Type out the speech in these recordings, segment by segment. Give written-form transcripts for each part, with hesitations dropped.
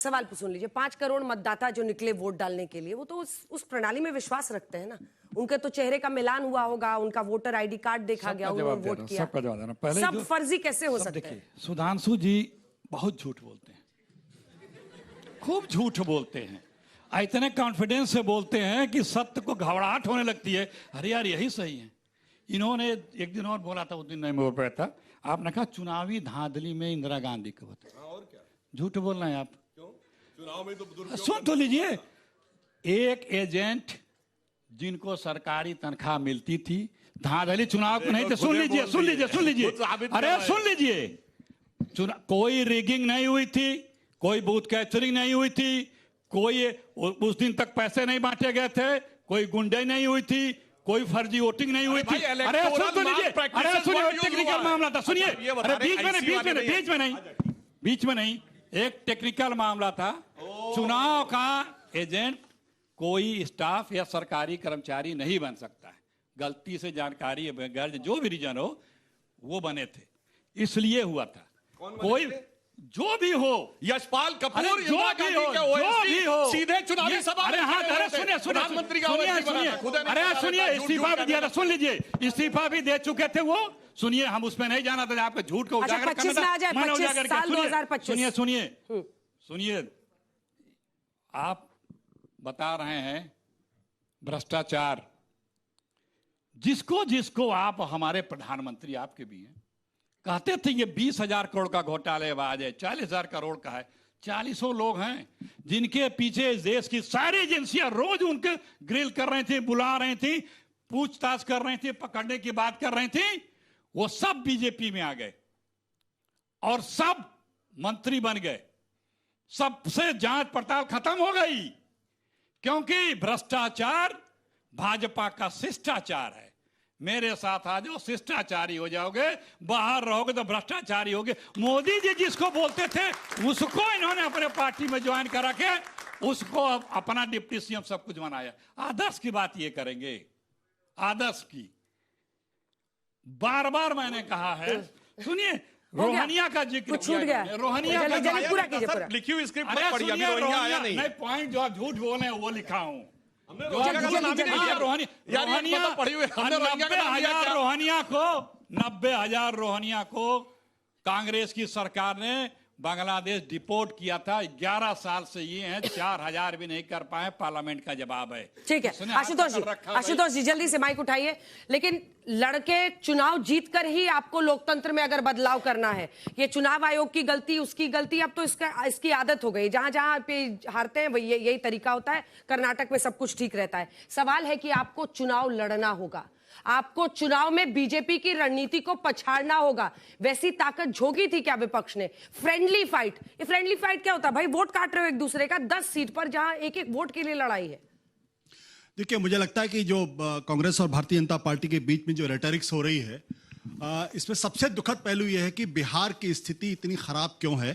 सवाल सुन लीजिए, 5 करोड़ मतदाता जो निकले वोट डालने के लिए, वो तो उस प्रणाली में विश्वास रखते हैं ना। उनके तो चेहरे का मिलान हुआ होगा, उनका वोटर आईडी कार्ड देखा गया, उन्होंने वोट किया। सबका जवाब देना पहले। सब फर्जी कैसे हो सकते हैं? सुधांशु जी बहुत झूठ बोलते हैं, खूब झूठ बोलते हैं, इतने कॉन्फिडेंस से बोलते हैं कि सत्य को घबराहट होने लगती है। अरे यार यही सही है। इन्होंने एक दिन और बोला था, उस दिन नहीं बोल पाया था। आपने कहा चुनावी धांधली में इंदिरा गांधी को बता। और क्या झूठ बोलना है आप? चुनाव में तो सुन तो लीजिए, एक एजेंट जिनको सरकारी तनख्वाह मिलती थी, धांधली चुनाव को नहीं थे। सुन लीजिए सुन लीजिए सुन लीजिए, अरे सुन लीजिए, कोई रिगिंग नहीं हुई थी, कोई बूथ कैप्चरिंग नहीं हुई थी, कोई उस दिन तक पैसे नहीं बांटे गए थे, कोई गुंडे नहीं हुई थी, कोई फर्जी वोटिंग नहीं हुई थी। अरे सुन तो लीजिए, अरे सुनिए, टेक्निकल मामला था, सुनिए। अरे बीच में नहीं, एक टेक्निकल मामला था। चुनाव का एजेंट कोई स्टाफ या सरकारी कर्मचारी नहीं बन सकता है। गलती से जानकारी बगैर जो भी रीजन हो वो बने थे, इसलिए हुआ था। कोई जो भी हो, यशपाल कपूर, जो भी हो सीधे चुनावी सभा में। अरे हाँ, अरे सुनिए प्रधानमंत्री का अरे सुनिए, इस्तीफा भी दिया था। सुन लीजिए, इस्तीफा भी दे चुके थे वो। सुनिए, हम उसमें नहीं जाना था, आपके झूठ को उजागर करना था। मैंने उजागर किया। सुनिए, आप बता रहे हैं भ्रष्टाचार, जिसको आप हमारे प्रधानमंत्री आपके भी हैं, कहते थे ये 20,000 करोड़ का घोटालेबाज है, 40,000 करोड़ का है। 40 लोग हैं जिनके पीछे देश की सारी एजेंसियां रोज उनके ग्रिल कर रही थी, बुला रही थी, पूछताछ कर रही थी, पकड़ने की बात कर रही थी। वो सब बीजेपी में आ गए और सब मंत्री बन गए। सबसे जांच पड़ताल खत्म हो गई, क्योंकि भ्रष्टाचार भाजपा का शिष्टाचार है। मेरे साथ आ जाओ, शिष्टाचारी हो जाओगे, बाहर रहोगे तो भ्रष्टाचारी होगे। मोदी जी जिसको बोलते थे उसको इन्होंने अपने पार्टी में ज्वाइन करा के उसको अपना डिप्टी सीएम सब कुछ बनाया। आदर्श की बात ये करेंगे, आदर्श की बार बार मैंने कहा है। सुनिए, रोहनिया का जिक्र छूट गया, रोहनिया का पूरा कीजिए। लिखी हुई स्क्रिप्ट अरे पढ़ी, अभी रोहनिया आया नहीं। नहीं, पॉइंट जो आप झूठ बोले हैं वो लिखा हूं। नब्बे हजार रोहनिया को कांग्रेस की सरकार ने बांग्लादेश डिपोर्ट किया था। 11 साल से ये हैं, 4,000 भी नहीं कर पाए। पार्लियामेंट का जवाब है। ठीक है आशुतोष जी जल्दी से माइक उठाइए। लेकिन लड़के चुनाव जीत कर ही आपको लोकतंत्र में अगर बदलाव करना है, ये चुनाव आयोग की गलती, उसकी गलती, अब तो इसकी आदत हो गई। जहां जहां पे हारते हैं वही यही तरीका होता है। कर्नाटक में सब कुछ ठीक रहता है। सवाल है कि आपको चुनाव लड़ना होगा, आपको चुनाव में बीजेपी की रणनीति को पछाड़ना होगा। वैसी ताकत झोंकी थी क्या विपक्ष ने? फ्रेंडली फाइट, ये फ्रेंडली फाइट क्या होता है भाई? वोट काट रहे हो एक दूसरे का 10 सीट पर, जहां एक एक वोट के लिए लड़ाई है। देखिए, मुझे लगता है कि जो कांग्रेस और भारतीय जनता पार्टी के बीच में जो रेटरिक्स हो रही है, इसमें सबसे दुखद पहलू यह है कि बिहार की स्थिति इतनी खराब क्यों है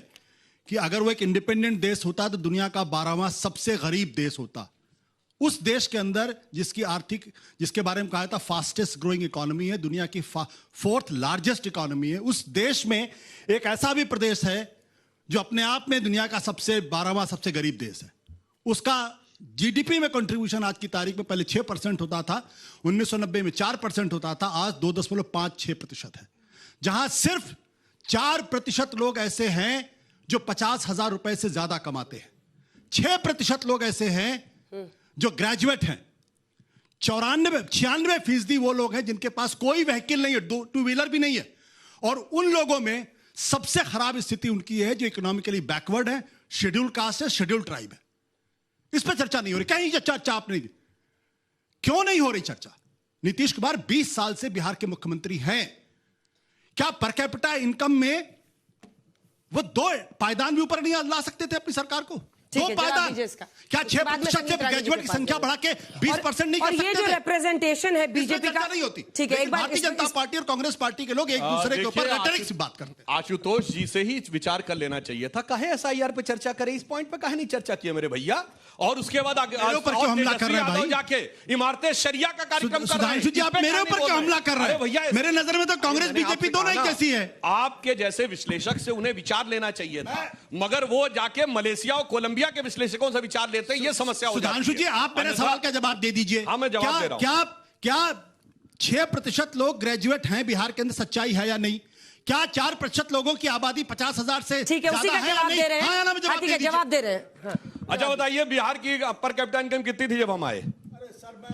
कि अगर वो एक इंडिपेंडेंट देश होता तो दुनिया का 12वां सबसे गरीब देश होता। उस देश के अंदर जिसके बारे में कहा था फास्टेस्ट ग्रोइंग इकोनॉमी है, दुनिया की 4th लार्जेस्ट इकोनॉमी है, उस देश में एक ऐसा भी प्रदेश है जो अपने आप में दुनिया का 12वां सबसे गरीब देश है। उसका जीडीपी में कंट्रीब्यूशन आज की तारीख में पहले 6% होता था, 1990 में 4% होता था, आज 2.56% है। जहां सिर्फ 4% लोग ऐसे हैं जो 50,000 रुपए से ज्यादा कमाते हैं। 6% लोग ऐसे हैं जो ग्रेजुएट हैं। 96% वो लोग हैं जिनके पास कोई व्हीकल नहीं है, 2 व्हीलर भी नहीं है। और उन लोगों में सबसे खराब स्थिति उनकी है जो इकोनॉमिकली बैकवर्ड है, शेड्यूल कास्ट है, शेड्यूल ट्राइब है। इस पर चर्चा नहीं हो रही। कहीं चर्चा आप नहीं, क्यों नहीं हो रही चर्चा? नीतीश कुमार 20 साल से बिहार के मुख्यमंत्री हैं। क्या पर कैपिटा इनकम में वो 2 पायदान भी ऊपर नहीं ला सकते थे अपनी सरकार को? ठीक दो है, जवाब पायदान दीजिए इसका। क्या उसके बाद में 6% से संगीत रानी जी ग्रेजुएट के की पास संख्या जाएंगे। बढ़ा के 20% नहीं और कर ये सकते जो थे? रिप्रेजेंटेशन है इसमें बीजेपी का चर्चा नहीं होती। ठीक है, एक बार भारतीय जनता पार्टी और कांग्रेस पार्टी के लोग एक दूसरे के ऊपर देखिए, रेटरिक्स बात करते हैं। आशुतोष जी से ही विचार कर लेना चाहिए था। काहे एसआईआर पे चर्चा करें, इस पॉइंट पे काहे नहीं चर्चा किया मेरे भैया? और उसके बाद मेरे ऊपर क्यों हमला कर रहे हैं भाई? जाके इमारतें शरिया का कार्यक्रम कर रहे हैं। सुधांशु जी, आप मेरे ऊपर क्यों हमला कर रहे अरे भैया, हैं? मेरे नजर में तो कांग्रेस मैंने बीजेपी आपसे दोनों ही कहा ना, कैसी है। आपके जैसे विश्लेषक से उन्हें विचार लेना चाहिए था, मगर वो जाके मलेशिया और कोलंबिया के विश्लेषकों से विचार लेते हैं, ये समस्या हो जाती सुधांशु है। जी, आप मेरे अन्यथा- सवाल का जवाब दे दीजिए। हाँ, मैं जवाब दे रहा हूं। क्या 6% लोग ग्रेजुएट हैं बिहार के अंदर, सच्चाई है या नहीं? क्या 4% लोगों की आबादी 50,000 से ठीक है, उसी ज्यादा का है या जवाब नहीं? दे रहे हाँ या ना, हैं। मुझे हाँ, ठीक है, जवाब दे रहे हैं। अच्छा बताइए, बिहार की पर कैपिटा इनकम कितनी थी जब हम आए?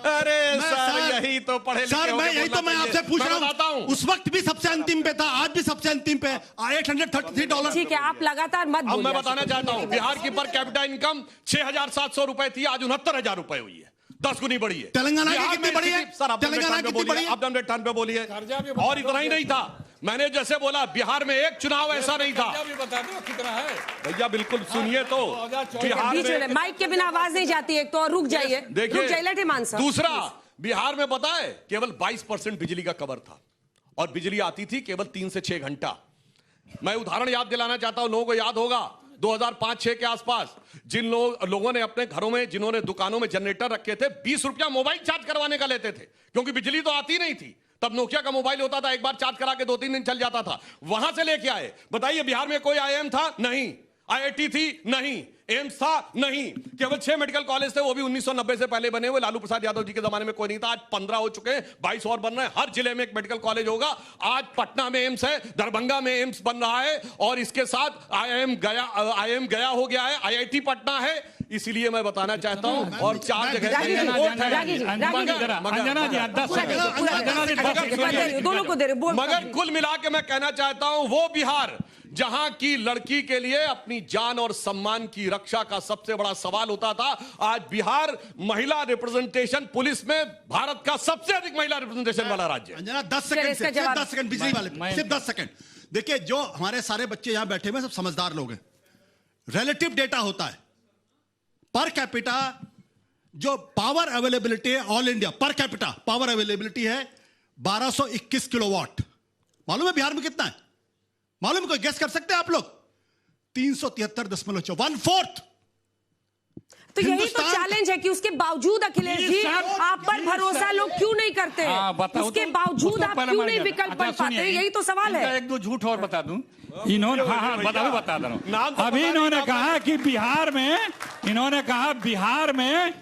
अरे सर, यही तो पढ़े लिखे सर, मैं यही तो मैं आपसे पूछ रहा हूं। उस वक्त भी सबसे अंतिम पे था, आज भी सबसे अंतिम पे $833। ठीक है, आप लगातार मत अब बोलिए। मैं बताना चाहता हूं, बिहार की पर कैपिटा इनकम 6,700 रुपए थी, आज 69,000 रुपए हुई है, 10 गुनी बढ़ी है। तेलंगाना की बिहार कितनी में बढ़ी है? स्थिति- सर, आप तेलंगाना की कितनी बढ़ी है? आप टर्न पे बोलिए। और इतना ही नहीं था, मैंने जैसे बोला, बिहार में एक चुनाव ऐसा नहीं था। भी बता दो कितना है। भैया बिल्कुल सुनिए तो, बिहार बीच में में माइक के बिना आवाज नहीं जाती एक तो, और रुक जाइए, रुक जाइए, लेट हिम आंसर। दूसरा, बिहार में पता है केवल 22% बिजली का कवर था, और बिजली आती थी केवल 3 से 6 घंटा। मैं उदाहरण याद दिलाना चाहता हूं, लोगों को याद होगा 2005-6 के आसपास जिन लोगों ने अपने घरों में, जिन्होंने दुकानों में जनरेटर रखे थे, 20 रुपया मोबाइल चार्ज करवाने का लेते थे, क्योंकि बिजली तो आती नहीं थी। तब नोकिया का मोबाइल होता था, एक बार चार्ज करा के 2-3 दिन चल जाता था। वहां से लेके आए। बताइए, बिहार में कोई आईआईएम था? नहीं। आईआईटी थी? नहीं। एम्स था? नहीं। केवल 6 मेडिकल कॉलेज थे, वो भी 1990 से पहले बने हुए। लालू प्रसाद यादव जी के जमाने में कोई नहीं था। आज 15 हो चुके हैं, 22 और बन रहे हैं। हर जिले में एक मेडिकल कॉलेज होगा। आज पटना में एम्स है, दरभंगा में एम्स बन रहा है, और इसके साथ आईआईएम गया हो गया है, आईआईटी पटना है। इसीलिए मैं बताना चाहता हूं, और 4 जगह रागी जी, रागी जी, रागी जी। अंजना जी 10 सेकंड दोनों को दे रहे, बोल। मगर कुल मिला के मैं कहना चाहता हूं, वो बिहार जहां की लड़की के लिए अपनी जान और सम्मान की रक्षा का सबसे बड़ा सवाल होता था, आज बिहार महिला रिप्रेजेंटेशन, पुलिस में भारत का सबसे अधिक महिला रिप्रेजेंटेशन वाला राज्य है। अंजना, 10 सेकंड, सिर्फ 10 सेकंड बिजली वाले पे, सिर्फ 10 सेकंड। देखिए, जो हमारे सारे बच्चे यहां बैठे हुए सब समझदार लोग हैं। रिलेटिव डेटा होता है, पर कैपिटा जो पावर अवेलेबिलिटी है, all India per capita power availability है 1221 किलोवाट। मालूम है बिहार में कितना है? मालूम है? कोई गेस कर सकते हैं आप लोग? 373.4, 1/4। तो यही तो हिंदुस्तान- चैलेंज है कि उसके बावजूद अखिलेश जी आप पर भरोसा लोग क्यों नहीं करते हैं? उसके बावजूद आप क्यों नहीं विकल्प बन पाते? यही तो सवाल है। एक दो झूठ और बता दूं। इन्होंने बता दो नाम तो अभी पता इन्होंने नहीं कहा कि बिहार में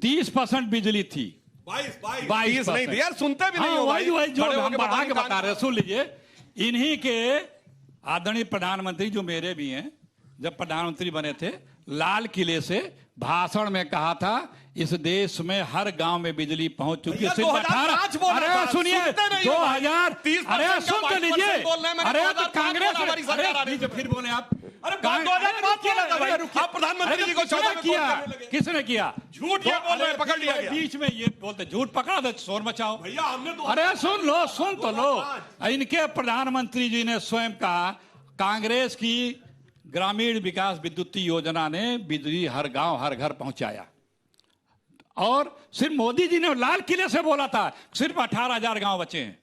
30% बिजली थी। 22 नहीं थी यार, सुनते भी नहीं हो भाई। वही जो खड़े हम होके बढ़ा के बताने बता रहे हैं, सुन लीजिए। इन्हीं के आदरणीय प्रधानमंत्री, जो मेरे भी हैं, जब प्रधानमंत्री बने थे, लाल किले से भाषण में कहा था, इस देश में हर गांव में बिजली पहुंच चुकी है। 2005 बोला था, अरे सुनिए, सुनते नहीं हो 2000, 30% अरे सुन तो 22% लीजिए। बोल रहे हैं, मैंने अरे तो 2005 कांग्रेस बोला, हमारी सरकार आ रही अरे फिर बोले आप। अरे 2005 बोला था भाई। आप प्रधानमंत्री जी को 14 में किया, फोन करने लगे। किसने किया? झूठ ये बोल रहे हैं, पकड़ लिया गया। बीच में ये बोलते झूठ पकड़ा दो, शोर मचाओ। भैया हमने तो अरे सुन लो, सुन तो लो। इनके प्रधानमंत्री जी ने स्वयं कहा, कांग्रेस की ग्रामीण विकास विद्युतीय योजना ने बिजली हर गांव हर घर पहुंचाया। और सिर्फ मोदी जी ने लाल किले से बोला था सिर्फ 18,000 गांव बचे हैं।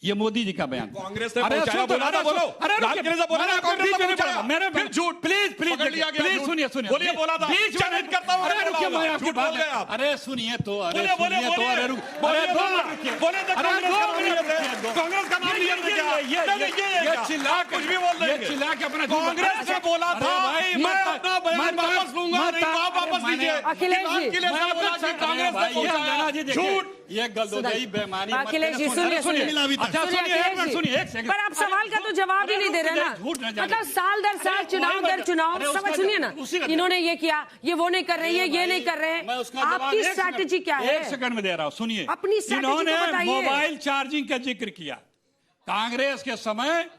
ये मोदी जी का बयान। कांग्रेस ने अरे पहुंचाया, सुन तो, बोला ना, बोलो। अरे लाल किले से बोला ना, कांग्रेस ने पहुंचाया। मेरे फिर झूठ। प्लीज पकड़ लिया गया, प्लीज झूठ। सुनिए बोलिए, बोला था। बीच चैलेंज करता हूं, अरे बोला रुकिए, होगा। मैं आपकी झूठ बात बोल रहे हैं आप। अरे सुनिए तो, अरे बोलिए, बोलिए, सुनिए तो, बोलिए। अरे रुक, बोलिए, अरे दो बोलिए। मिनट रुकिए। बोलिए तो अरे कांग्रेस दो का नाम मिनट लिए थे। रुकिए, कांग्रेस का नाम लिए थे क्या? ये चिल्ला के कुछ भी बोल रहे हैं। चिल्ला के अपना कांग्रेस ने बोला था, मैं अपना बयान वापस लूंगा, नहीं तो आप वापस लीजिए। अखिलेश जी, लाल किले से बोला कि कांग्रेस ने पहुंचाया। झूठ। ये गलदोजाई बेईमानी अखिलेश जी, सुनिए, सुनिए। अच्छा सुनिए, एक मिनट सुनिए, एक सेकंड। पर आप सवाल का तो जवाब ही नहीं दे रहे ना। झूठ न जाने। मतलब साल दर साल, चुनाव दर चुनाव, अरे समझ उसका सुनिए ना, उसी का इन्होंने ये किया, ये वो नहीं कर रहे, ये नहीं कर रहे मैं हैं। उसका जवाब आपकी एक सेकंड- स्ट्रैटेजी क्या है? 1 सेकंड में दे रहा हूं, सुनिए। अपनी स्ट्रैटेजी तो इन्होंने बताइए। मोबाइल चार्जिंग का जिक्र किया। कांग्रेस के समय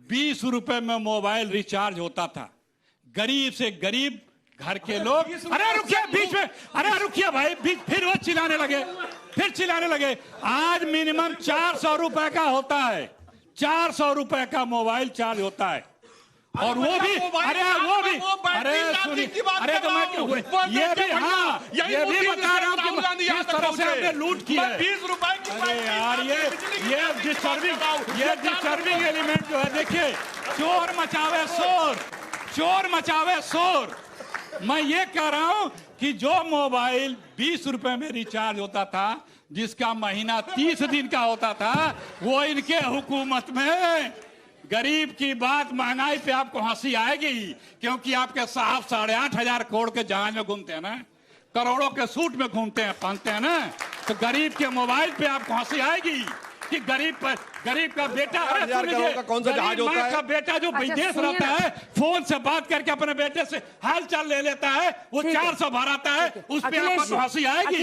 20 रुपए में मोबाइल रिचार्ज होता था। गरीब से गरीब घर के लोग, अरे रुकिए बीच में, अरे रुकिए भाई, फिर वो चिल्लाने लगे। आज मिनिमम 400 रुपए का होता है, 400 रुपए का मोबाइल चार्ज होता है। और वो भी, अरे वो भी, अरे सुनिए, अरे तो मैं ये भी, हाँ ये भी बता रहा हूँ कि किस तरह से आपने लूट की है। 20 रुपए की अरे यार ये डिस्टर्बिंग एलिमेंट जो है, देखिए, चोर मचावे शोर, चोर मचावे शोर। मैं ये कह रहा हूं कि जो मोबाइल 20 रुपए में रिचार्ज होता था, जिसका महीना 30 दिन का होता था, वो इनके हुकूमत में, गरीब की बात, महंगाई पे आपको हंसी आएगी, क्योंकि आपके साहब 8,500 करोड़ के जहाज में घूमते हैं ना, करोड़ों के सूट में घूमते हैं, पहनते हैं ना, तो गरीब के मोबाइल पे आपको हंसी आएगी कि गरीब का बेटा, अरे सुनिए, कौन सा जहाज होता है? का बेटा जो विदेश सुनिए रहता ना। है, फोन से बात करके अपने बेटे से हाल चाल ले लेता है, वो 400 भराता है, उस पे आपको हंसी आएगी।